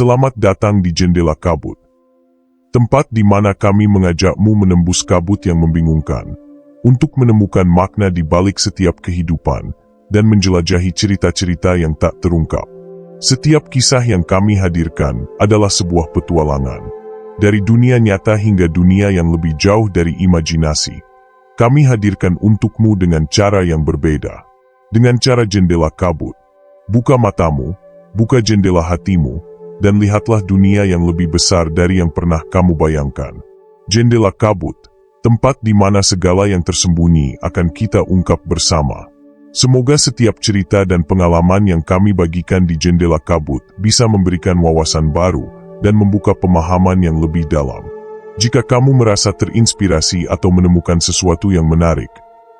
Selamat datang di Jendela Kabut. Tempat di mana kami mengajakmu menembus kabut yang membingungkan, untuk menemukan makna di balik setiap kehidupan, dan menjelajahi cerita-cerita yang tak terungkap. Setiap kisah yang kami hadirkan adalah sebuah petualangan. Dari dunia nyata hingga dunia yang lebih jauh dari imajinasi. Kami hadirkan untukmu dengan cara yang berbeda. Dengan cara Jendela Kabut. Buka matamu, buka jendela hatimu, dan lihatlah dunia yang lebih besar dari yang pernah kamu bayangkan. Jendela Kabut, tempat di mana segala yang tersembunyi akan kita ungkap bersama. Semoga setiap cerita dan pengalaman yang kami bagikan di Jendela Kabut bisa memberikan wawasan baru dan membuka pemahaman yang lebih dalam. Jika kamu merasa terinspirasi atau menemukan sesuatu yang menarik,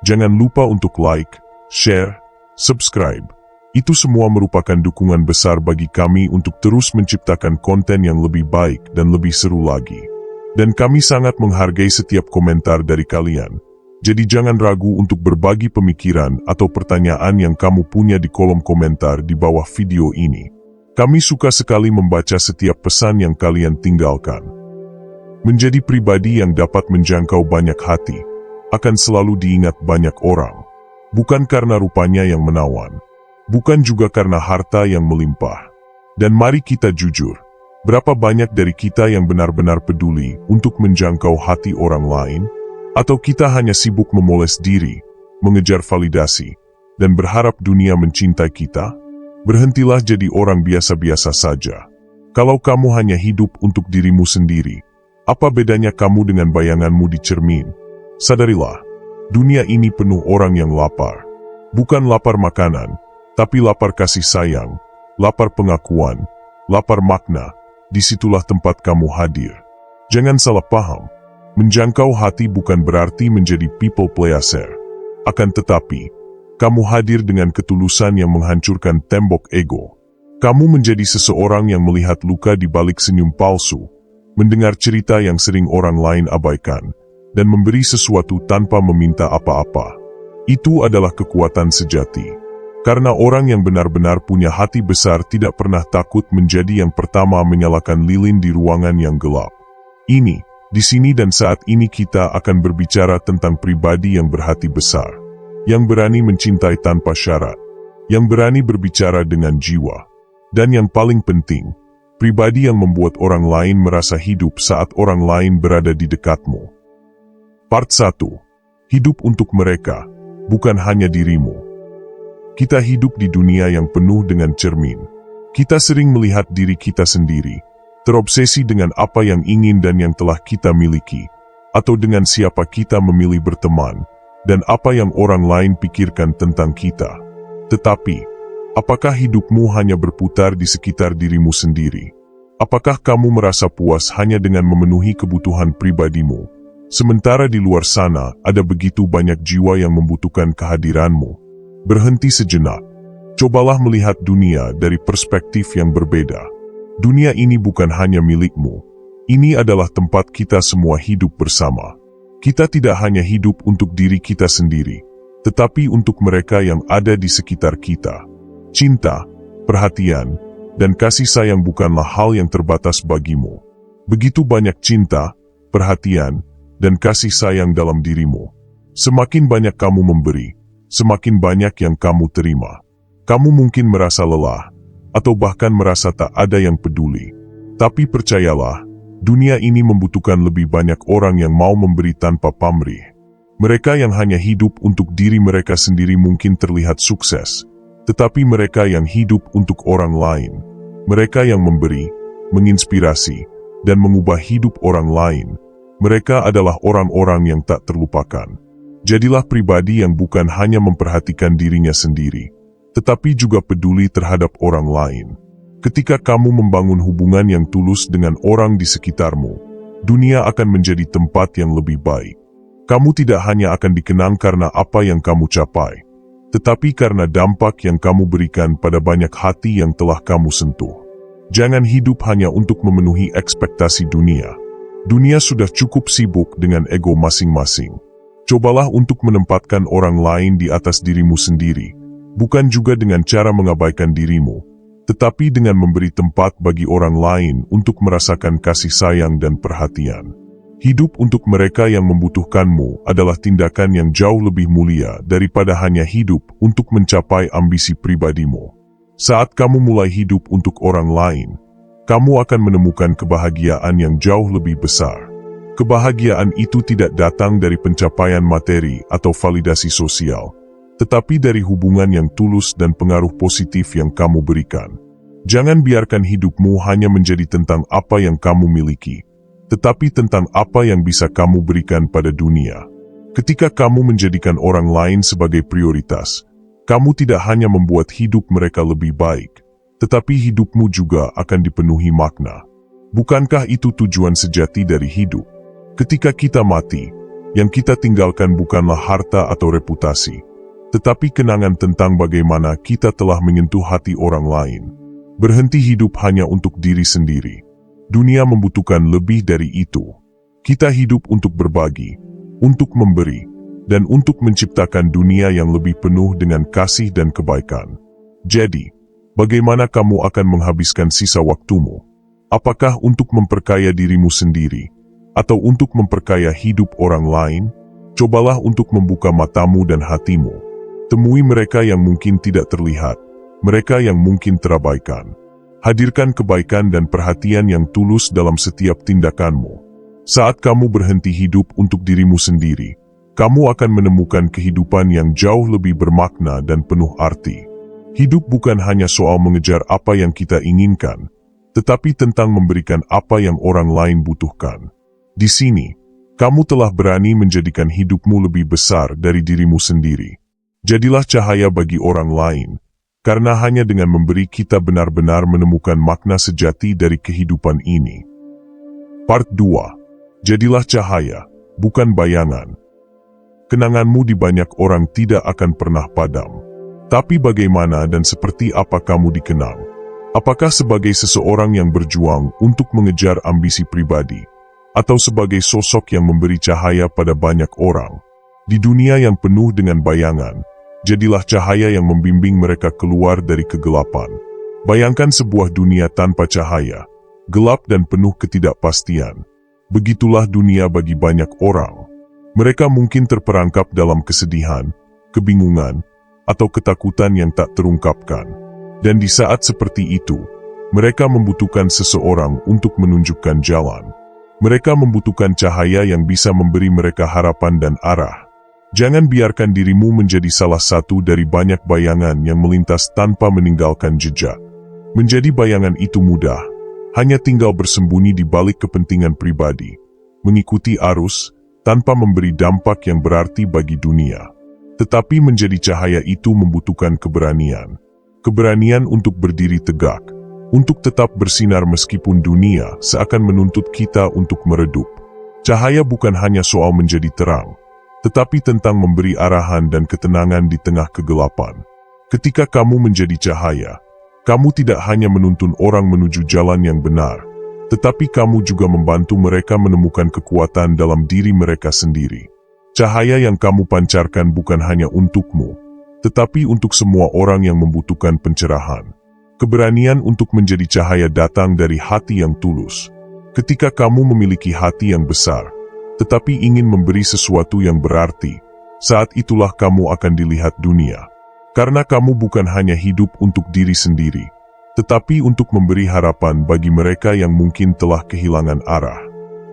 jangan lupa untuk like, share, subscribe. Itu semua merupakan dukungan besar bagi kami untuk terus menciptakan konten yang lebih baik dan lebih seru lagi. Dan kami sangat menghargai setiap komentar dari kalian. Jadi jangan ragu untuk berbagi pemikiran atau pertanyaan yang kamu punya di kolom komentar di bawah video ini. Kami suka sekali membaca setiap pesan yang kalian tinggalkan. Menjadi pribadi yang dapat menjangkau banyak hati, akan selalu diingat banyak orang. Bukan karena rupanya yang menawan. Bukan juga karena harta yang melimpah. Dan mari kita jujur, berapa banyak dari kita yang benar-benar peduli untuk menjangkau hati orang lain? Atau kita hanya sibuk memoles diri, mengejar validasi, dan berharap dunia mencintai kita? Berhentilah jadi orang biasa-biasa saja. Kalau kamu hanya hidup untuk dirimu sendiri, apa bedanya kamu dengan bayanganmu di cermin? Sadarilah, dunia ini penuh orang yang lapar. Bukan lapar makanan, tapi lapar kasih sayang, lapar pengakuan, lapar makna. Disitulah tempat kamu hadir. Jangan salah paham, menjangkau hati bukan berarti menjadi people pleaser. Akan tetapi, kamu hadir dengan ketulusan yang menghancurkan tembok ego. Kamu menjadi seseorang yang melihat luka di balik senyum palsu, mendengar cerita yang sering orang lain abaikan, dan memberi sesuatu tanpa meminta apa-apa. Itu adalah kekuatan sejati. Karena orang yang benar-benar punya hati besar tidak pernah takut menjadi yang pertama menyalakan lilin di ruangan yang gelap. Ini, di sini dan saat ini kita akan berbicara tentang pribadi yang berhati besar, yang berani mencintai tanpa syarat, yang berani berbicara dengan jiwa, dan yang paling penting, pribadi yang membuat orang lain merasa hidup saat orang lain berada di dekatmu. Part 1. Hidup untuk mereka, bukan hanya dirimu. Kita hidup di dunia yang penuh dengan cermin. Kita sering melihat diri kita sendiri, terobsesi dengan apa yang ingin dan yang telah kita miliki, atau dengan siapa kita memilih berteman, dan apa yang orang lain pikirkan tentang kita. Tetapi, apakah hidupmu hanya berputar di sekitar dirimu sendiri? Apakah kamu merasa puas hanya dengan memenuhi kebutuhan pribadimu? Sementara di luar sana ada begitu banyak jiwa yang membutuhkan kehadiranmu. Berhenti sejenak. Cobalah melihat dunia dari perspektif yang berbeda. Dunia ini bukan hanya milikmu. Ini adalah tempat kita semua hidup bersama. Kita tidak hanya hidup untuk diri kita sendiri, tetapi untuk mereka yang ada di sekitar kita. Cinta, perhatian, dan kasih sayang bukanlah hal yang terbatas bagimu. Begitu banyak cinta, perhatian, dan kasih sayang dalam dirimu. Semakin banyak kamu memberi, semakin banyak yang kamu terima. Kamu mungkin merasa lelah, atau bahkan merasa tak ada yang peduli. Tapi percayalah, dunia ini membutuhkan lebih banyak orang yang mau memberi tanpa pamrih. Mereka yang hanya hidup untuk diri mereka sendiri mungkin terlihat sukses, tetapi mereka yang hidup untuk orang lain, mereka yang memberi, menginspirasi, dan mengubah hidup orang lain, mereka adalah orang-orang yang tak terlupakan. Jadilah pribadi yang bukan hanya memperhatikan dirinya sendiri, tetapi juga peduli terhadap orang lain. Ketika kamu membangun hubungan yang tulus dengan orang di sekitarmu, dunia akan menjadi tempat yang lebih baik. Kamu tidak hanya akan dikenang karena apa yang kamu capai, tetapi karena dampak yang kamu berikan pada banyak hati yang telah kamu sentuh. Jangan hidup hanya untuk memenuhi ekspektasi dunia. Dunia sudah cukup sibuk dengan ego masing-masing. Cobalah untuk menempatkan orang lain di atas dirimu sendiri, bukan juga dengan cara mengabaikan dirimu, tetapi dengan memberi tempat bagi orang lain untuk merasakan kasih sayang dan perhatian. Hidup untuk mereka yang membutuhkanmu adalah tindakan yang jauh lebih mulia daripada hanya hidup untuk mencapai ambisi pribadimu. Saat kamu mulai hidup untuk orang lain, kamu akan menemukan kebahagiaan yang jauh lebih besar. Kebahagiaan itu tidak datang dari pencapaian materi atau validasi sosial, tetapi dari hubungan yang tulus dan pengaruh positif yang kamu berikan. Jangan biarkan hidupmu hanya menjadi tentang apa yang kamu miliki, tetapi tentang apa yang bisa kamu berikan pada dunia. Ketika kamu menjadikan orang lain sebagai prioritas, kamu tidak hanya membuat hidup mereka lebih baik, tetapi hidupmu juga akan dipenuhi makna. Bukankah itu tujuan sejati dari hidup? Ketika kita mati, yang kita tinggalkan bukanlah harta atau reputasi, tetapi kenangan tentang bagaimana kita telah menyentuh hati orang lain. Berhenti hidup hanya untuk diri sendiri. Dunia membutuhkan lebih dari itu. Kita hidup untuk berbagi, untuk memberi, dan untuk menciptakan dunia yang lebih penuh dengan kasih dan kebaikan. Jadi, bagaimana kamu akan menghabiskan sisa waktumu? Apakah untuk memperkaya dirimu sendiri, atau untuk memperkaya hidup orang lain? Cobalah untuk membuka matamu dan hatimu. Temui mereka yang mungkin tidak terlihat, mereka yang mungkin terabaikan. Hadirkan kebaikan dan perhatian yang tulus dalam setiap tindakanmu. Saat kamu berhenti hidup untuk dirimu sendiri, kamu akan menemukan kehidupan yang jauh lebih bermakna dan penuh arti. Hidup bukan hanya soal mengejar apa yang kita inginkan, tetapi tentang memberikan apa yang orang lain butuhkan. Di sini, kamu telah berani menjadikan hidupmu lebih besar dari dirimu sendiri. Jadilah cahaya bagi orang lain, karena hanya dengan memberi kita benar-benar menemukan makna sejati dari kehidupan ini. Part 2. Jadilah cahaya, bukan bayangan. Kenanganmu di banyak orang tidak akan pernah padam. Tapi bagaimana dan seperti apa kamu dikenang? Apakah sebagai seseorang yang berjuang untuk mengejar ambisi pribadi, atau sebagai sosok yang memberi cahaya pada banyak orang? Di dunia yang penuh dengan bayangan, jadilah cahaya yang membimbing mereka keluar dari kegelapan. Bayangkan sebuah dunia tanpa cahaya, gelap dan penuh ketidakpastian. Begitulah dunia bagi banyak orang. Mereka mungkin terperangkap dalam kesedihan, kebingungan, atau ketakutan yang tak terungkapkan. Dan di saat seperti itu, mereka membutuhkan seseorang untuk menunjukkan jalan. Mereka membutuhkan cahaya yang bisa memberi mereka harapan dan arah. Jangan biarkan dirimu menjadi salah satu dari banyak bayangan yang melintas tanpa meninggalkan jejak. Menjadi bayangan itu mudah, hanya tinggal bersembunyi di balik kepentingan pribadi, mengikuti arus, tanpa memberi dampak yang berarti bagi dunia. Tetapi menjadi cahaya itu membutuhkan keberanian. Keberanian untuk berdiri tegak, untuk tetap bersinar meskipun dunia seakan menuntut kita untuk meredup. Cahaya bukan hanya soal menjadi terang, tetapi tentang memberi arahan dan ketenangan di tengah kegelapan. Ketika kamu menjadi cahaya, kamu tidak hanya menuntun orang menuju jalan yang benar, tetapi kamu juga membantu mereka menemukan kekuatan dalam diri mereka sendiri. Cahaya yang kamu pancarkan bukan hanya untukmu, tetapi untuk semua orang yang membutuhkan pencerahan. Keberanian untuk menjadi cahaya datang dari hati yang tulus. Ketika kamu memiliki hati yang besar, tetapi ingin memberi sesuatu yang berarti, saat itulah kamu akan dilihat dunia. Karena kamu bukan hanya hidup untuk diri sendiri, tetapi untuk memberi harapan bagi mereka yang mungkin telah kehilangan arah.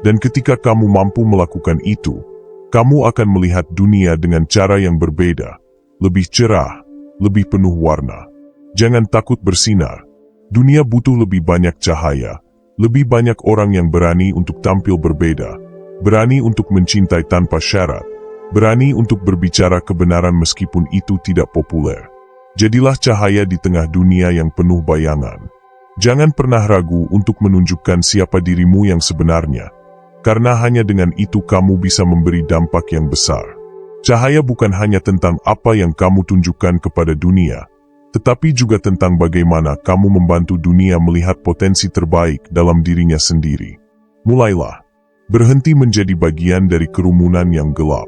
Dan ketika kamu mampu melakukan itu, kamu akan melihat dunia dengan cara yang berbeda, lebih cerah, lebih penuh warna. Jangan takut bersinar. Dunia butuh lebih banyak cahaya, lebih banyak orang yang berani untuk tampil berbeda, berani untuk mencintai tanpa syarat, berani untuk berbicara kebenaran meskipun itu tidak populer. Jadilah cahaya di tengah dunia yang penuh bayangan. Jangan pernah ragu untuk menunjukkan siapa dirimu yang sebenarnya, karena hanya dengan itu kamu bisa memberi dampak yang besar. Cahaya bukan hanya tentang apa yang kamu tunjukkan kepada dunia, tetapi juga tentang bagaimana kamu membantu dunia melihat potensi terbaik dalam dirinya sendiri. Mulailah. Berhenti menjadi bagian dari kerumunan yang gelap.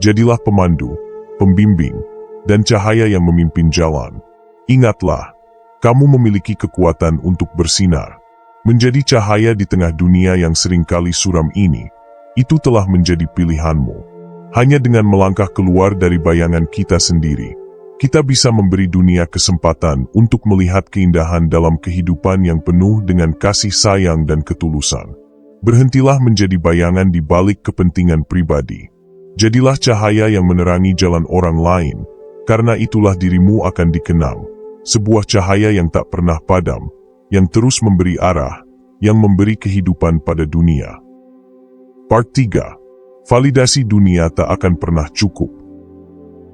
Jadilah pemandu, pembimbing, dan cahaya yang memimpin jalan. Ingatlah, Kamu memiliki kekuatan untuk bersinar. Menjadi cahaya di tengah dunia yang seringkali suram ini, itu telah menjadi pilihanmu. Hanya dengan melangkah keluar dari bayangan kita sendiri, kita bisa memberi dunia kesempatan untuk melihat keindahan dalam kehidupan yang penuh dengan kasih sayang dan ketulusan. Berhentilah menjadi bayangan di balik kepentingan pribadi. Jadilah cahaya yang menerangi jalan orang lain, karena itulah dirimu akan dikenang. Sebuah cahaya yang tak pernah padam, yang terus memberi arah, yang memberi kehidupan pada dunia. Part 3. Validasi dunia tak akan pernah cukup.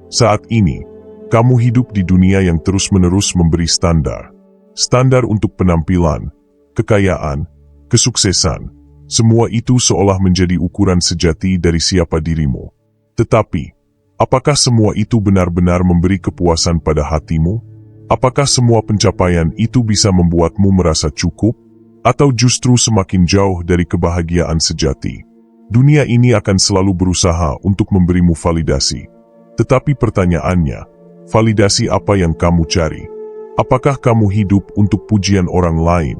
Saat ini, kamu hidup di dunia yang terus-menerus memberi standar. Standar untuk penampilan, kekayaan, kesuksesan. Semua itu seolah menjadi ukuran sejati dari siapa dirimu. Tetapi, apakah semua itu benar-benar memberi kepuasan pada hatimu? Apakah semua pencapaian itu bisa membuatmu merasa cukup? Atau justru semakin jauh dari kebahagiaan sejati? Dunia ini akan selalu berusaha untuk memberimu validasi. Tetapi pertanyaannya, validasi apa yang kamu cari? Apakah kamu hidup untuk pujian orang lain?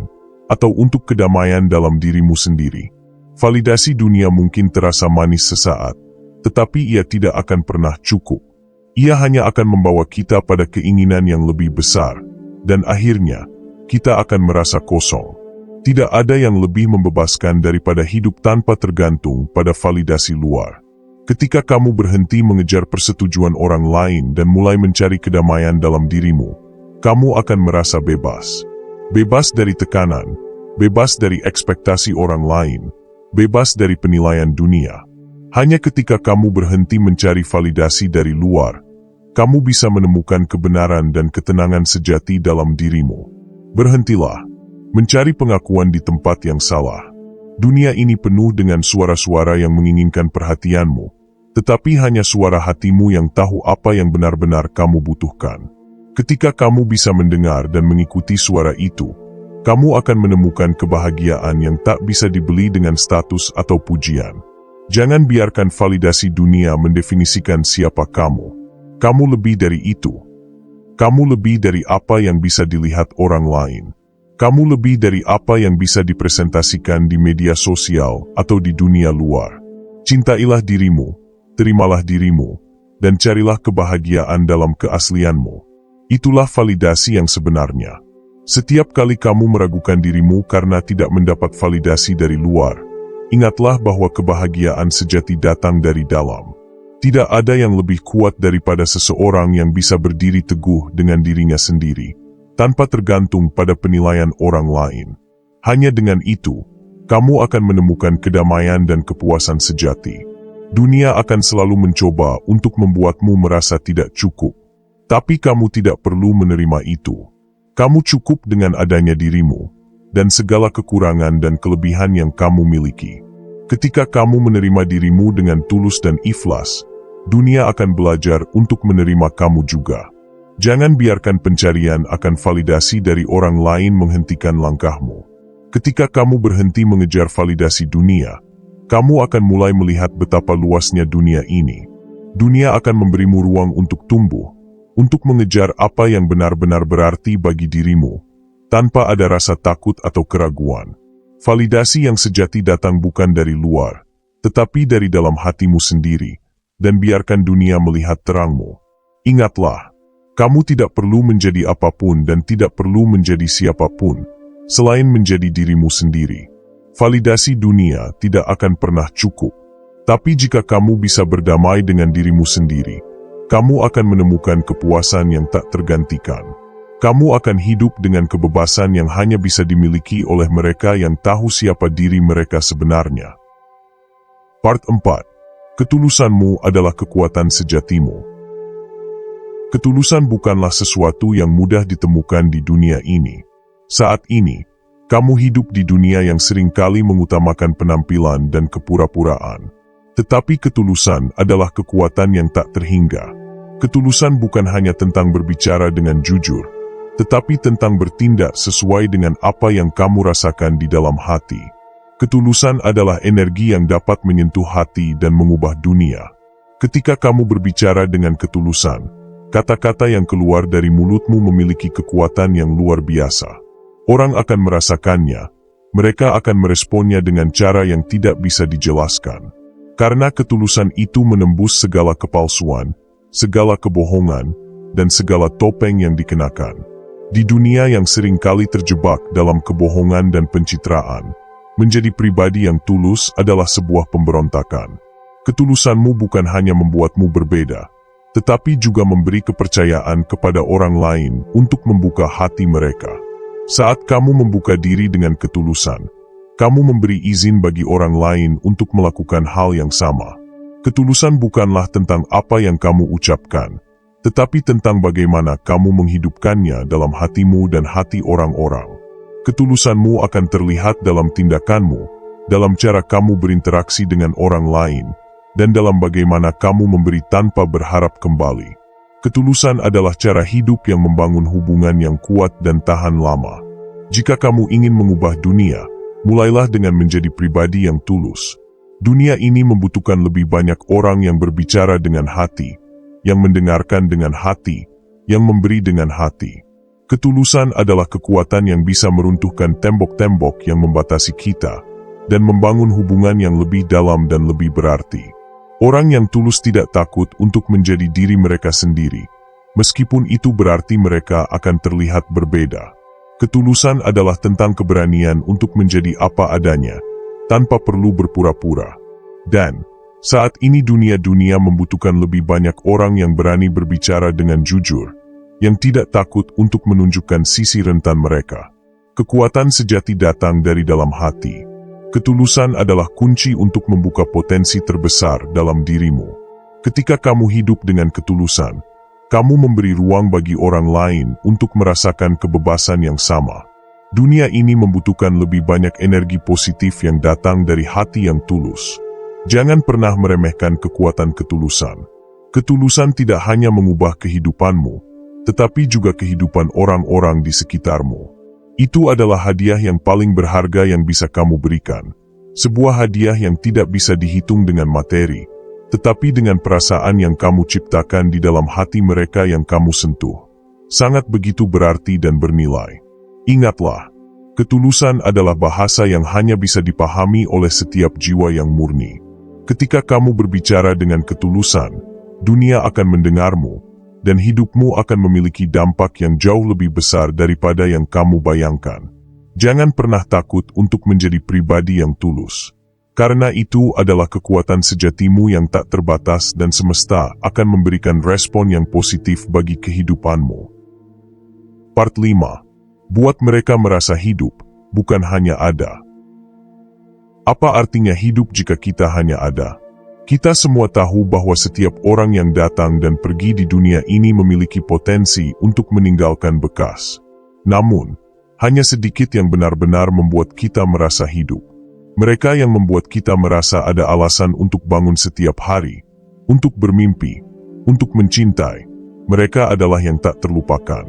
Atau untuk kedamaian dalam dirimu sendiri? Validasi dunia mungkin terasa manis sesaat, tetapi ia tidak akan pernah cukup. Ia hanya akan membawa kita pada keinginan yang lebih besar, dan akhirnya, kita akan merasa kosong. Tidak ada yang lebih membebaskan daripada hidup tanpa tergantung pada validasi luar. Ketika kamu berhenti mengejar persetujuan orang lain dan mulai mencari kedamaian dalam dirimu, kamu akan merasa bebas. Bebas dari tekanan, bebas dari ekspektasi orang lain, bebas dari penilaian dunia. Hanya ketika kamu berhenti mencari validasi dari luar, kamu bisa menemukan kebenaran dan ketenangan sejati dalam dirimu. Berhentilah mencari pengakuan di tempat yang salah. Dunia ini penuh dengan suara-suara yang menginginkan perhatianmu, tetapi hanya suara hatimu yang tahu apa yang benar-benar kamu butuhkan. Ketika kamu bisa mendengar dan mengikuti suara itu, kamu akan menemukan kebahagiaan yang tak bisa dibeli dengan status atau pujian. Jangan biarkan validasi dunia mendefinisikan siapa kamu. Kamu lebih dari itu. Kamu lebih dari apa yang bisa dilihat orang lain. Kamu lebih dari apa yang bisa dipresentasikan di media sosial atau di dunia luar. Cintailah dirimu, terimalah dirimu, dan carilah kebahagiaan dalam keaslianmu. Itulah validasi yang sebenarnya. Setiap kali kamu meragukan dirimu karena tidak mendapat validasi dari luar, ingatlah bahwa kebahagiaan sejati datang dari dalam. Tidak ada yang lebih kuat daripada seseorang yang bisa berdiri teguh dengan dirinya sendiri, tanpa tergantung pada penilaian orang lain. Hanya dengan itu, kamu akan menemukan kedamaian dan kepuasan sejati. Dunia akan selalu mencoba untuk membuatmu merasa tidak cukup, tapi kamu tidak perlu menerima itu. Kamu cukup dengan adanya dirimu, dan segala kekurangan dan kelebihan yang kamu miliki. Ketika kamu menerima dirimu dengan tulus dan ikhlas, dunia akan belajar untuk menerima kamu juga. Jangan biarkan pencarian akan validasi dari orang lain menghentikan langkahmu. Ketika kamu berhenti mengejar validasi dunia, kamu akan mulai melihat betapa luasnya dunia ini. Dunia akan memberimu ruang untuk tumbuh, untuk mengejar apa yang benar-benar berarti bagi dirimu, tanpa ada rasa takut atau keraguan. Validasi yang sejati datang bukan dari luar, tetapi dari dalam hatimu sendiri, dan biarkan dunia melihat terangmu. Ingatlah, kamu tidak perlu menjadi apapun dan tidak perlu menjadi siapapun, selain menjadi dirimu sendiri. Validasi dunia tidak akan pernah cukup, tapi jika kamu bisa berdamai dengan dirimu sendiri, kamu akan menemukan kepuasan yang tak tergantikan. Kamu akan hidup dengan kebebasan yang hanya bisa dimiliki oleh mereka yang tahu siapa diri mereka sebenarnya. Part 4. Ketulusanmu adalah kekuatan sejatimu. Ketulusan bukanlah sesuatu yang mudah ditemukan di dunia ini. Saat ini, kamu hidup di dunia yang seringkali mengutamakan penampilan dan kepura-puraan. Tetapi ketulusan adalah kekuatan yang tak terhingga. Ketulusan bukan hanya tentang berbicara dengan jujur, tetapi tentang bertindak sesuai dengan apa yang kamu rasakan di dalam hati. Ketulusan adalah energi yang dapat menyentuh hati dan mengubah dunia. Ketika kamu berbicara dengan ketulusan, Kata-kata yang keluar dari mulutmu memiliki kekuatan yang luar biasa. Orang akan merasakannya, mereka akan meresponnya dengan cara yang tidak bisa dijelaskan. Karena ketulusan itu menembus segala kepalsuan, segala kebohongan, dan segala topeng yang dikenakan. Di dunia yang seringkali terjebak dalam kebohongan dan pencitraan, menjadi pribadi yang tulus adalah sebuah pemberontakan. Ketulusanmu bukan hanya membuatmu berbeda, tetapi juga memberi kepercayaan kepada orang lain untuk membuka hati mereka. Saat kamu membuka diri dengan ketulusan, kamu memberi izin bagi orang lain untuk melakukan hal yang sama. Ketulusan bukanlah tentang apa yang kamu ucapkan, tetapi tentang bagaimana kamu menghidupkannya dalam hatimu dan hati orang-orang. Ketulusanmu akan terlihat dalam tindakanmu, dalam cara kamu berinteraksi dengan orang lain, dan dalam bagaimana kamu memberi tanpa berharap kembali. Ketulusan adalah cara hidup yang membangun hubungan yang kuat dan tahan lama. Jika kamu ingin mengubah dunia, mulailah dengan menjadi pribadi yang tulus. Dunia ini membutuhkan lebih banyak orang yang berbicara dengan hati, yang mendengarkan dengan hati, yang memberi dengan hati. Ketulusan adalah kekuatan yang bisa meruntuhkan tembok-tembok yang membatasi kita, dan membangun hubungan yang lebih dalam dan lebih berarti. Orang yang tulus tidak takut untuk menjadi diri mereka sendiri, meskipun itu berarti mereka akan terlihat berbeda. Ketulusan adalah tentang keberanian untuk menjadi apa adanya, tanpa perlu berpura-pura. Dan, saat ini dunia membutuhkan lebih banyak orang yang berani berbicara dengan jujur, yang tidak takut untuk menunjukkan sisi rentan mereka. Kekuatan sejati datang dari dalam hati. Ketulusan adalah kunci untuk membuka potensi terbesar dalam dirimu. Ketika kamu hidup dengan ketulusan, kamu memberi ruang bagi orang lain untuk merasakan kebebasan yang sama. Dunia ini membutuhkan lebih banyak energi positif yang datang dari hati yang tulus. Jangan pernah meremehkan kekuatan ketulusan. Ketulusan tidak hanya mengubah kehidupanmu, tetapi juga kehidupan orang-orang di sekitarmu. Itu adalah hadiah yang paling berharga yang bisa kamu berikan. Sebuah hadiah yang tidak bisa dihitung dengan materi, tetapi dengan perasaan yang kamu ciptakan di dalam hati mereka yang kamu sentuh. Sangat begitu berarti dan bernilai. Ingatlah, ketulusan adalah bahasa yang hanya bisa dipahami oleh setiap jiwa yang murni. Ketika kamu berbicara dengan ketulusan, dunia akan mendengarmu, dan hidupmu akan memiliki dampak yang jauh lebih besar daripada yang kamu bayangkan. Jangan pernah takut untuk menjadi pribadi yang tulus. Karena itu adalah kekuatan sejatimu yang tak terbatas dan semesta akan memberikan respon yang positif bagi kehidupanmu. Part 5. Buat mereka merasa hidup, bukan hanya ada. Apa artinya hidup jika kita hanya ada? Kita semua tahu bahwa setiap orang yang datang dan pergi di dunia ini memiliki potensi untuk meninggalkan bekas. Namun, hanya sedikit yang benar-benar membuat kita merasa hidup. Mereka yang membuat kita merasa ada alasan untuk bangun setiap hari, untuk bermimpi, untuk mencintai. Mereka adalah yang tak terlupakan.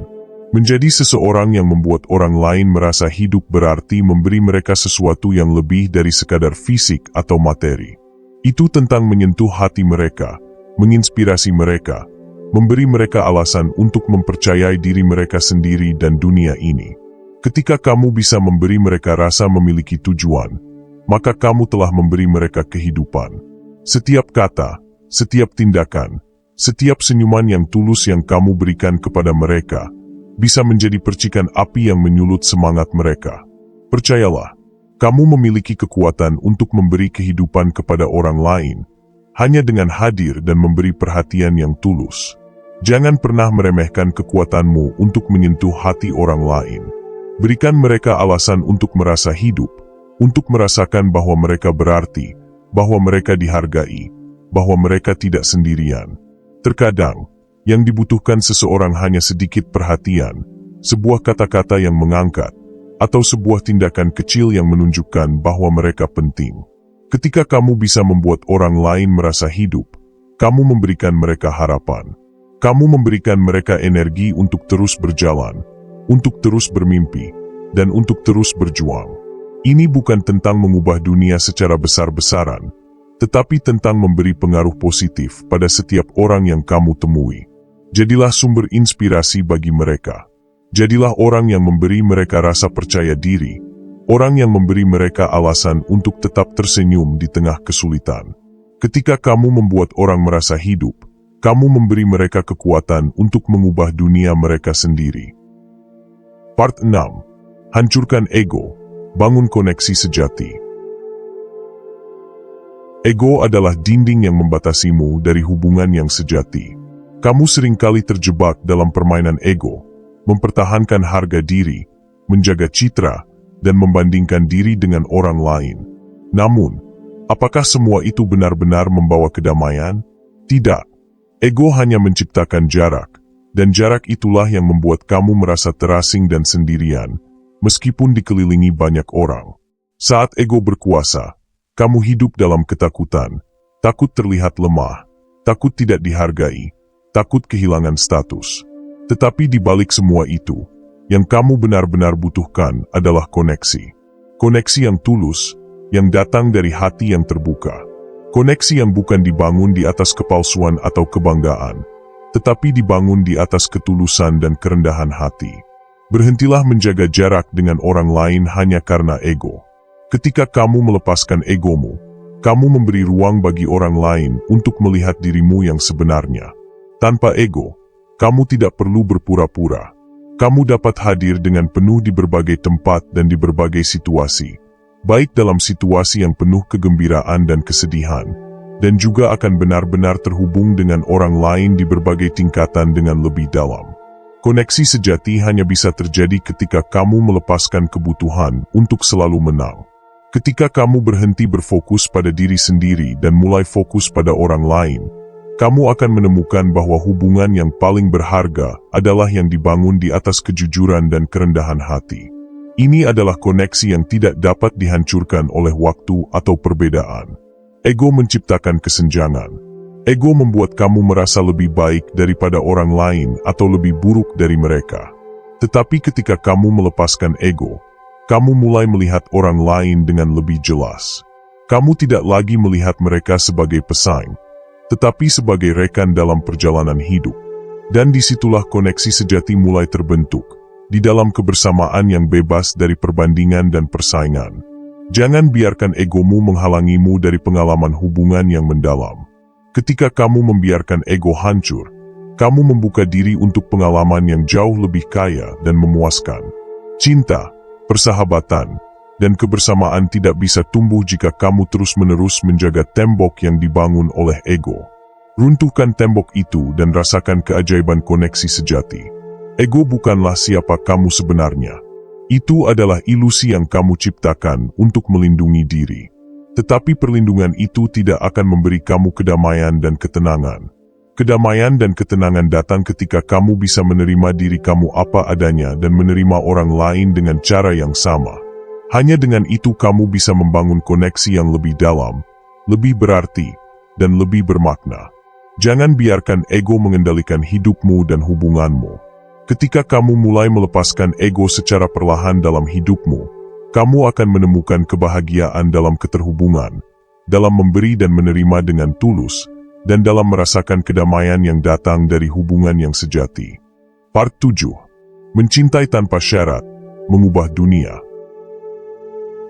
Menjadi seseorang yang membuat orang lain merasa hidup berarti memberi mereka sesuatu yang lebih dari sekadar fisik atau materi. Itu tentang menyentuh hati mereka, menginspirasi mereka, memberi mereka alasan untuk mempercayai diri mereka sendiri dan dunia ini. Ketika kamu bisa memberi mereka rasa memiliki tujuan, maka kamu telah memberi mereka kehidupan. Setiap kata, setiap tindakan, setiap senyuman yang tulus yang kamu berikan kepada mereka, bisa menjadi percikan api yang menyulut semangat mereka. Percayalah, kamu memiliki kekuatan untuk memberi kehidupan kepada orang lain, hanya dengan hadir dan memberi perhatian yang tulus. Jangan pernah meremehkan kekuatanmu untuk menyentuh hati orang lain. Berikan mereka alasan untuk merasa hidup, untuk merasakan bahwa mereka berarti, bahwa mereka dihargai, bahwa mereka tidak sendirian. Terkadang, yang dibutuhkan seseorang hanya sedikit perhatian, sebuah kata-kata yang mengangkat, atau sebuah tindakan kecil yang menunjukkan bahwa mereka penting. Ketika kamu bisa membuat orang lain merasa hidup, kamu memberikan mereka harapan. Kamu memberikan mereka energi untuk terus berjalan, untuk terus bermimpi, dan untuk terus berjuang. Ini bukan tentang mengubah dunia secara besar-besaran, tetapi tentang memberi pengaruh positif pada setiap orang yang kamu temui. Jadilah sumber inspirasi bagi mereka. Jadilah orang yang memberi mereka rasa percaya diri, orang yang memberi mereka alasan untuk tetap tersenyum di tengah kesulitan. Ketika kamu membuat orang merasa hidup, kamu memberi mereka kekuatan untuk mengubah dunia mereka sendiri. Part 6. Hancurkan ego, bangun koneksi sejati. Ego adalah dinding yang membatasimu dari hubungan yang sejati. Kamu seringkali terjebak dalam permainan ego, mempertahankan harga diri, menjaga citra, dan membandingkan diri dengan orang lain. Namun, apakah semua itu benar-benar membawa kedamaian? Tidak. Ego hanya menciptakan jarak, dan jarak itulah yang membuat kamu merasa terasing dan sendirian, meskipun dikelilingi banyak orang. Saat ego berkuasa, kamu hidup dalam ketakutan, takut terlihat lemah, takut tidak dihargai, takut kehilangan status. Tetapi di balik semua itu, yang kamu benar-benar butuhkan adalah koneksi. Koneksi yang tulus, yang datang dari hati yang terbuka. Koneksi yang bukan dibangun di atas kepalsuan atau kebanggaan, tetapi dibangun di atas ketulusan dan kerendahan hati. Berhentilah menjaga jarak dengan orang lain hanya karena ego. Ketika kamu melepaskan egomu, kamu memberi ruang bagi orang lain untuk melihat dirimu yang sebenarnya. Tanpa ego, kamu tidak perlu berpura-pura. Kamu dapat hadir dengan penuh di berbagai tempat dan di berbagai situasi, baik dalam situasi yang penuh kegembiraan dan kesedihan, dan juga akan benar-benar terhubung dengan orang lain di berbagai tingkatan dengan lebih dalam. Koneksi sejati hanya bisa terjadi ketika kamu melepaskan kebutuhan untuk selalu menang. Ketika kamu berhenti berfokus pada diri sendiri dan mulai fokus pada orang lain, kamu akan menemukan bahwa hubungan yang paling berharga adalah yang dibangun di atas kejujuran dan kerendahan hati. Ini adalah koneksi yang tidak dapat dihancurkan oleh waktu atau perbedaan. Ego menciptakan kesenjangan. Ego membuat kamu merasa lebih baik daripada orang lain atau lebih buruk dari mereka. Tetapi ketika kamu melepaskan ego, kamu mulai melihat orang lain dengan lebih jelas. Kamu tidak lagi melihat mereka sebagai pesaing, tetapi sebagai rekan dalam perjalanan hidup. Dan disitulah koneksi sejati mulai terbentuk, di dalam kebersamaan yang bebas dari perbandingan dan persaingan. Jangan biarkan egomu menghalangimu dari pengalaman hubungan yang mendalam. Ketika kamu membiarkan ego hancur, kamu membuka diri untuk pengalaman yang jauh lebih kaya dan memuaskan. Cinta, persahabatan, dan kebersamaan tidak bisa tumbuh jika kamu terus-menerus menjaga tembok yang dibangun oleh ego. Runtuhkan tembok itu dan rasakan keajaiban koneksi sejati. Ego bukanlah siapa kamu sebenarnya. Itu adalah ilusi yang kamu ciptakan untuk melindungi diri. Tetapi perlindungan itu tidak akan memberi kamu kedamaian dan ketenangan. Kedamaian dan ketenangan datang ketika kamu bisa menerima diri kamu apa adanya dan menerima orang lain dengan cara yang sama. Hanya dengan itu kamu bisa membangun koneksi yang lebih dalam, lebih berarti, dan lebih bermakna. Jangan biarkan ego mengendalikan hidupmu dan hubunganmu. Ketika kamu mulai melepaskan ego secara perlahan dalam hidupmu, kamu akan menemukan kebahagiaan dalam keterhubungan, dalam memberi dan menerima dengan tulus, dan dalam merasakan kedamaian yang datang dari hubungan yang sejati. Part 7. Mencintai tanpa syarat, mengubah dunia.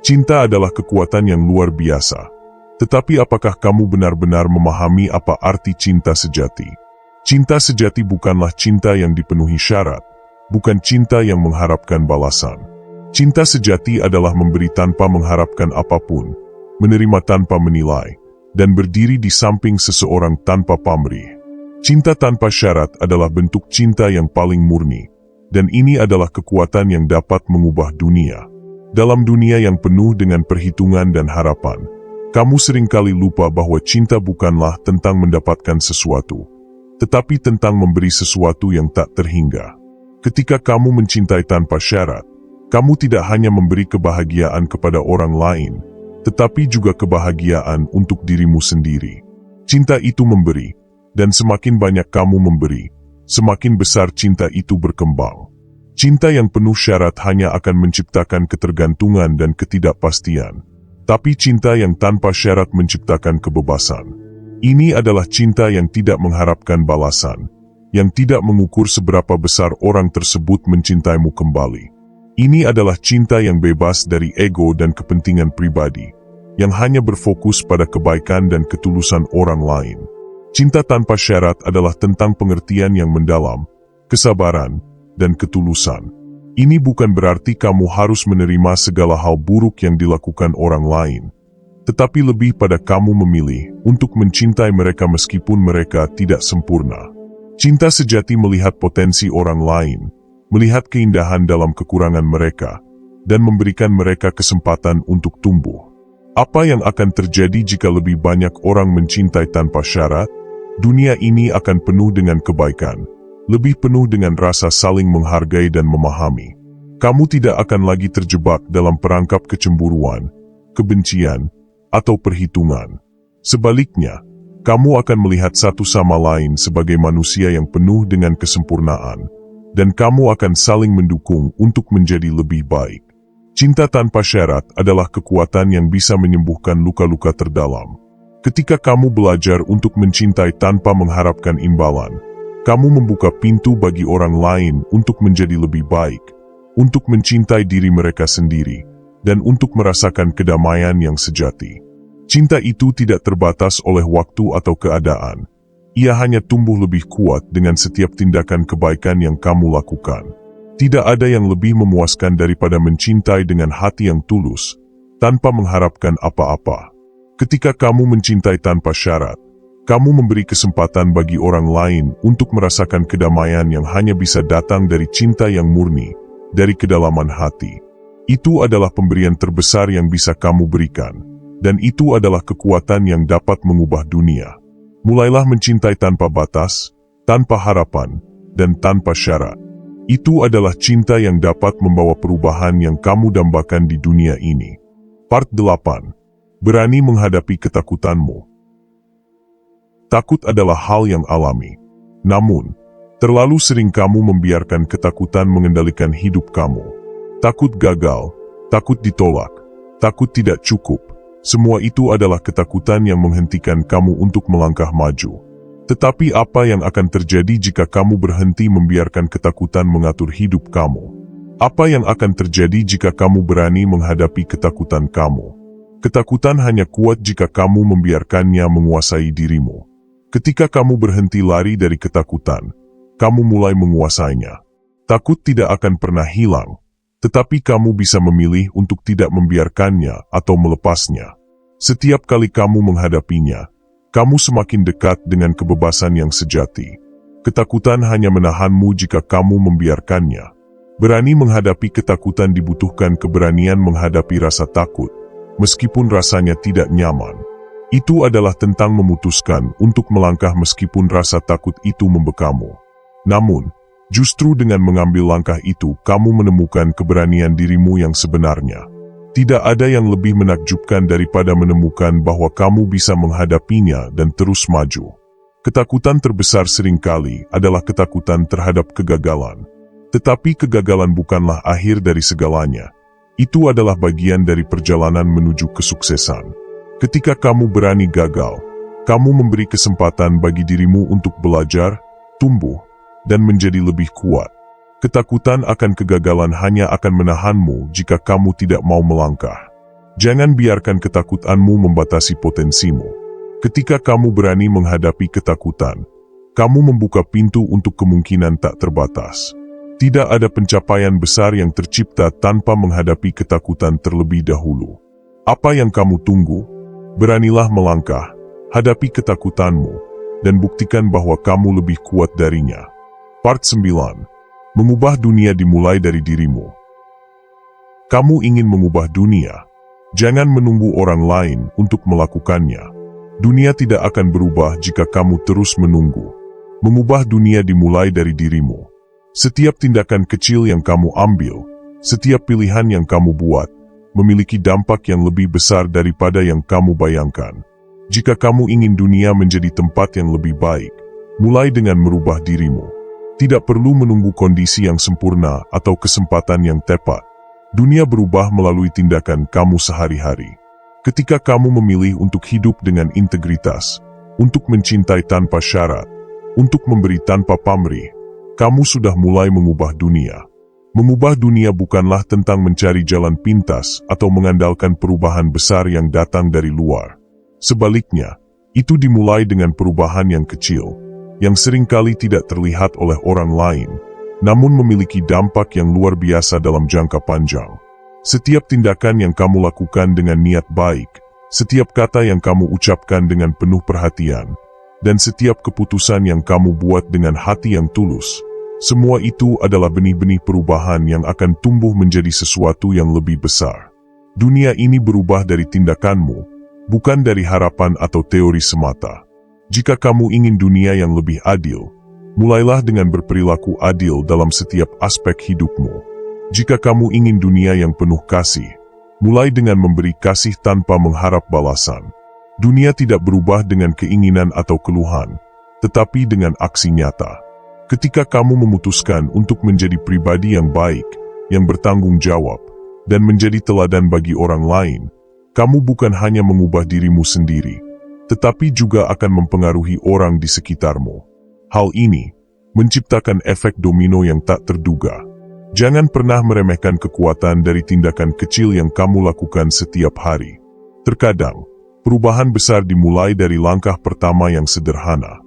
Cinta adalah kekuatan yang luar biasa. Tetapi apakah kamu benar-benar memahami apa arti cinta sejati? Cinta sejati bukanlah cinta yang dipenuhi syarat, bukan cinta yang mengharapkan balasan. Cinta sejati adalah memberi tanpa mengharapkan apapun, menerima tanpa menilai, dan berdiri di samping seseorang tanpa pamrih. Cinta tanpa syarat adalah bentuk cinta yang paling murni, dan ini adalah kekuatan yang dapat mengubah dunia. Dalam dunia yang penuh dengan perhitungan dan harapan, kamu seringkali lupa bahwa cinta bukanlah tentang mendapatkan sesuatu, tetapi tentang memberi sesuatu yang tak terhingga. Ketika kamu mencintai tanpa syarat, kamu tidak hanya memberi kebahagiaan kepada orang lain, tetapi juga kebahagiaan untuk dirimu sendiri. Cinta itu memberi, dan semakin banyak kamu memberi, semakin besar cinta itu berkembang. Cinta yang penuh syarat hanya akan menciptakan ketergantungan dan ketidakpastian, tapi cinta yang tanpa syarat menciptakan kebebasan. Ini adalah cinta yang tidak mengharapkan balasan, yang tidak mengukur seberapa besar orang tersebut mencintaimu kembali. Ini adalah cinta yang bebas dari ego dan kepentingan pribadi, yang hanya berfokus pada kebaikan dan ketulusan orang lain. Cinta tanpa syarat adalah tentang pengertian yang mendalam, kesabaran, dan ketulusan. Ini bukan berarti kamu harus menerima segala hal buruk yang dilakukan orang lain, tetapi lebih pada kamu memilih untuk mencintai mereka meskipun mereka tidak sempurna. Cinta sejati melihat potensi orang lain, melihat keindahan dalam kekurangan mereka, dan memberikan mereka kesempatan untuk tumbuh. Apa yang akan terjadi jika lebih banyak orang mencintai tanpa syarat? Dunia ini akan penuh dengan kebaikan, lebih penuh dengan rasa saling menghargai dan memahami. Kamu tidak akan lagi terjebak dalam perangkap kecemburuan, kebencian, atau perhitungan. Sebaliknya, kamu akan melihat satu sama lain sebagai manusia yang penuh dengan kesempurnaan, dan kamu akan saling mendukung untuk menjadi lebih baik. Cinta tanpa syarat adalah kekuatan yang bisa menyembuhkan luka-luka terdalam. Ketika kamu belajar untuk mencintai tanpa mengharapkan imbalan, kamu membuka pintu bagi orang lain untuk menjadi lebih baik, untuk mencintai diri mereka sendiri, dan untuk merasakan kedamaian yang sejati. Cinta itu tidak terbatas oleh waktu atau keadaan. Ia hanya tumbuh lebih kuat dengan setiap tindakan kebaikan yang kamu lakukan. Tidak ada yang lebih memuaskan daripada mencintai dengan hati yang tulus, tanpa mengharapkan apa-apa. Ketika kamu mencintai tanpa syarat, kamu memberi kesempatan bagi orang lain untuk merasakan kedamaian yang hanya bisa datang dari cinta yang murni, dari kedalaman hati. Itu adalah pemberian terbesar yang bisa kamu berikan. Dan itu adalah kekuatan yang dapat mengubah dunia. Mulailah mencintai tanpa batas, tanpa harapan, dan tanpa syarat. Itu adalah cinta yang dapat membawa perubahan yang kamu dambakan di dunia ini. Part 8. Berani menghadapi ketakutanmu. Takut adalah hal yang alami. Namun, terlalu sering kamu membiarkan ketakutan mengendalikan hidup kamu. Takut gagal, takut ditolak, takut tidak cukup. Semua itu adalah ketakutan yang menghentikan kamu untuk melangkah maju. Tetapi apa yang akan terjadi jika kamu berhenti membiarkan ketakutan mengatur hidup kamu? Apa yang akan terjadi jika kamu berani menghadapi ketakutan kamu? Ketakutan hanya kuat jika kamu membiarkannya menguasai dirimu. Ketika kamu berhenti lari dari ketakutan, kamu mulai menguasainya. Takut tidak akan pernah hilang. Tetapi kamu bisa memilih untuk tidak membiarkannya atau melepasnya. Setiap kali kamu menghadapinya, kamu semakin dekat dengan kebebasan yang sejati. Ketakutan hanya menahanmu jika kamu membiarkannya. Berani menghadapi ketakutan dibutuhkan keberanian menghadapi rasa takut, meskipun rasanya tidak nyaman. Itu adalah tentang memutuskan untuk melangkah meskipun rasa takut itu membekamu. Namun, justru dengan mengambil langkah itu, kamu menemukan keberanian dirimu yang sebenarnya. Tidak ada yang lebih menakjubkan daripada menemukan bahwa kamu bisa menghadapinya dan terus maju. Ketakutan terbesar seringkali adalah ketakutan terhadap kegagalan. Tetapi kegagalan bukanlah akhir dari segalanya. Itu adalah bagian dari perjalanan menuju kesuksesan. Ketika kamu berani gagal, kamu memberi kesempatan bagi dirimu untuk belajar, tumbuh, dan menjadi lebih kuat. Ketakutan akan kegagalan hanya akan menahanmu jika kamu tidak mau melangkah. Jangan biarkan ketakutanmu membatasi potensimu. Ketika kamu berani menghadapi ketakutan, kamu membuka pintu untuk kemungkinan tak terbatas. Tidak ada pencapaian besar yang tercipta tanpa menghadapi ketakutan terlebih dahulu. Apa yang kamu tunggu? Beranilah melangkah, hadapi ketakutanmu, dan buktikan bahwa kamu lebih kuat darinya. Part 9. Mengubah dunia dimulai dari dirimu. Kamu ingin mengubah dunia? Jangan menunggu orang lain untuk melakukannya. Dunia tidak akan berubah jika kamu terus menunggu. Mengubah dunia dimulai dari dirimu. Setiap tindakan kecil yang kamu ambil, setiap pilihan yang kamu buat, memiliki dampak yang lebih besar daripada yang kamu bayangkan. Jika kamu ingin dunia menjadi tempat yang lebih baik, mulai dengan merubah dirimu. Tidak perlu menunggu kondisi yang sempurna atau kesempatan yang tepat. Dunia berubah melalui tindakan kamu sehari-hari. Ketika kamu memilih untuk hidup dengan integritas, untuk mencintai tanpa syarat, untuk memberi tanpa pamrih, kamu sudah mulai mengubah dunia. Mengubah dunia bukanlah tentang mencari jalan pintas atau mengandalkan perubahan besar yang datang dari luar. Sebaliknya, itu dimulai dengan perubahan yang kecil, yang seringkali tidak terlihat oleh orang lain, namun memiliki dampak yang luar biasa dalam jangka panjang. Setiap tindakan yang kamu lakukan dengan niat baik, setiap kata yang kamu ucapkan dengan penuh perhatian, dan setiap keputusan yang kamu buat dengan hati yang tulus, semua itu adalah benih-benih perubahan yang akan tumbuh menjadi sesuatu yang lebih besar. Dunia ini berubah dari tindakanmu, bukan dari harapan atau teori semata. Jika kamu ingin dunia yang lebih adil, mulailah dengan berperilaku adil dalam setiap aspek hidupmu. Jika kamu ingin dunia yang penuh kasih, mulai dengan memberi kasih tanpa mengharap balasan. Dunia tidak berubah dengan keinginan atau keluhan, tetapi dengan aksi nyata. Ketika kamu memutuskan untuk menjadi pribadi yang baik, yang bertanggung jawab, dan menjadi teladan bagi orang lain, kamu bukan hanya mengubah dirimu sendiri, tetapi juga akan mempengaruhi orang di sekitarmu. Hal ini menciptakan efek domino yang tak terduga. Jangan pernah meremehkan kekuatan dari tindakan kecil yang kamu lakukan setiap hari. Terkadang, perubahan besar dimulai dari langkah pertama yang sederhana.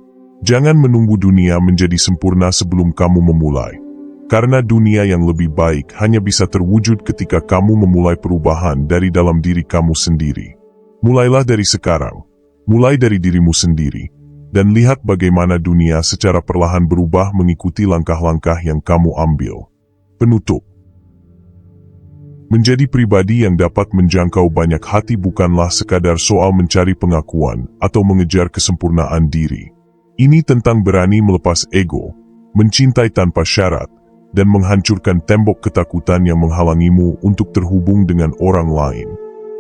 Jangan menunggu dunia menjadi sempurna sebelum kamu memulai. Karena dunia yang lebih baik hanya bisa terwujud ketika kamu memulai perubahan dari dalam diri kamu sendiri. Mulailah dari sekarang, mulai dari dirimu sendiri, dan lihat bagaimana dunia secara perlahan berubah mengikuti langkah-langkah yang kamu ambil. Penutup. Menjadi pribadi yang dapat menjangkau banyak hati bukanlah sekadar soal mencari pengakuan atau mengejar kesempurnaan diri. Ini tentang berani melepas ego, mencintai tanpa syarat, dan menghancurkan tembok ketakutan yang menghalangimu untuk terhubung dengan orang lain.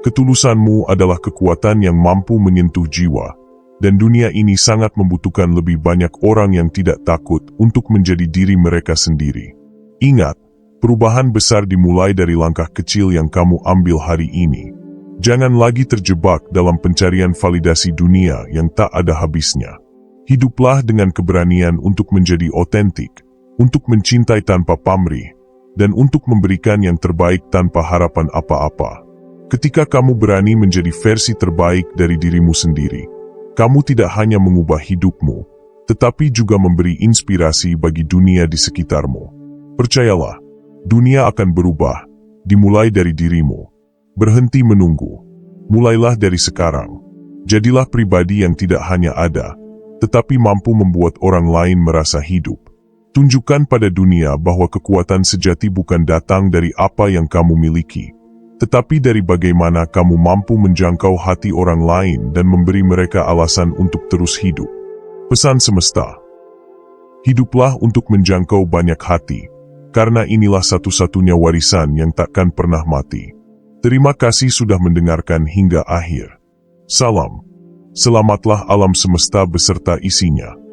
Ketulusanmu adalah kekuatan yang mampu menyentuh jiwa, dan dunia ini sangat membutuhkan lebih banyak orang yang tidak takut untuk menjadi diri mereka sendiri. Ingat, perubahan besar dimulai dari langkah kecil yang kamu ambil hari ini. Jangan lagi terjebak dalam pencarian validasi dunia yang tak ada habisnya. Hiduplah dengan keberanian untuk menjadi otentik, untuk mencintai tanpa pamrih, dan untuk memberikan yang terbaik tanpa harapan apa-apa. Ketika kamu berani menjadi versi terbaik dari dirimu sendiri, kamu tidak hanya mengubah hidupmu, tetapi juga memberi inspirasi bagi dunia di sekitarmu. Percayalah, dunia akan berubah, dimulai dari dirimu. Berhenti menunggu. Mulailah dari sekarang. Jadilah pribadi yang tidak hanya ada, tetapi mampu membuat orang lain merasa hidup. Tunjukkan pada dunia bahwa kekuatan sejati bukan datang dari apa yang kamu miliki, tetapi dari bagaimana kamu mampu menjangkau hati orang lain dan memberi mereka alasan untuk terus hidup. Pesan semesta. Hiduplah untuk menjangkau banyak hati, karena inilah satu-satunya warisan yang takkan pernah mati. Terima kasih sudah mendengarkan hingga akhir. Salam. Selamatlah alam semesta beserta isinya.